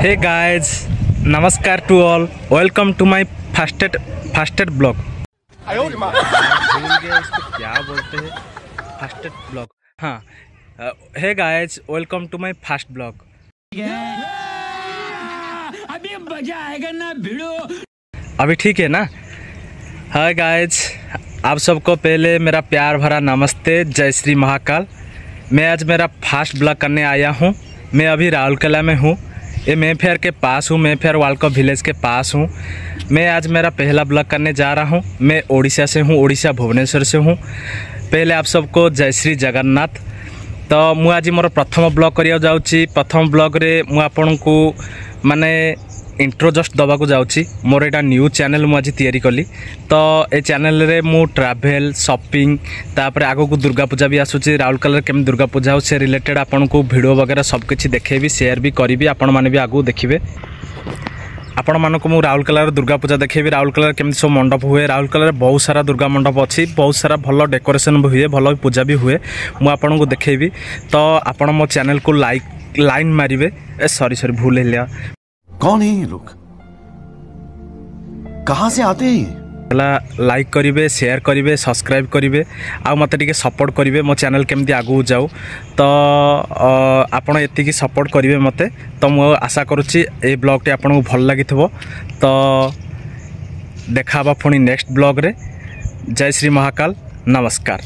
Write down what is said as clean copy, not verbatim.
Hey guys, namaskar to all. Welcome to my fastest blog. भूल गया इसको क्या बोलते हैं, फास्टेड ब्लॉग। हाँ, hey guys, welcome to my fast blog. अभी मजा आएगा ना भिड़ो। अभी ठीक है ना? हाय गाइज, आप सबको पहले मेरा प्यार भरा नमस्ते, जय श्री महाकाल। मैं आज मेरा फास्ट ब्लॉग करने आया हूँ। मैं अभी राउरकेला में हूँ। ये मेफेयर के पास हूँ, मेफेयर वालको विलेज के पास हूँ। मैं आज मेरा पहला ब्लॉग करने जा रहा हूँ। मैं ओडिशा से हूँ, ओडिशा भुवनेश्वर से हूँ। पहले आप सबको जय श्री जगन्नाथ। तो मु आज मोर प्रथम ब्लॉग करिया जाउची। प्रथम ब्लॉग रे मु आपनकु माने इंट्रो जस्ट दबा को जाउची। मोर एटा न्यू चैनल मु आज तैयारी कली। तो ए चैनल रे मु ट्रैवल शॉपिंग तापर आगो को दुर्गा पूजा भी आसुची। राउरकेला केम दुर्गा पूजा से रिलेटेड आपनकु वीडियो वगैरह सब किछि देखेबी, शेयर भी करिवि। आपण माने भी आगो देखिबे। आपण मानक मु राउरकेला दुर्गा पूजा देखेबी। राउरकेला केमती सब मंडप हुए। राउरकेला बहुत सारा दुर्गा मंडप अच्छी, बहुत सारा भल डेकोरेशन भी हुए, भल पूजा भी हुए। मु आपन को देखेबी। तो आपण मो चैनल को लाइन मारिबे। सॉरी भूल है लिया। कौन है ये लोग, कहाँ से आते हैं? लाइक करिवे, शेयर करिवे, सब्सक्राइब करिवे, आ मते टिके सपोर्ट करिवे। मो चैनल केमती आगु जाऊ। तो आपण एतिकी सपोर्ट करिवे मते। तो मु आशा करूची ए ब्लॉग टे आपण को भल लागिथबो। तो देखाबा पुणी नेक्स्ट ब्लॉग रे। जय श्री महाकाल, नमस्कार।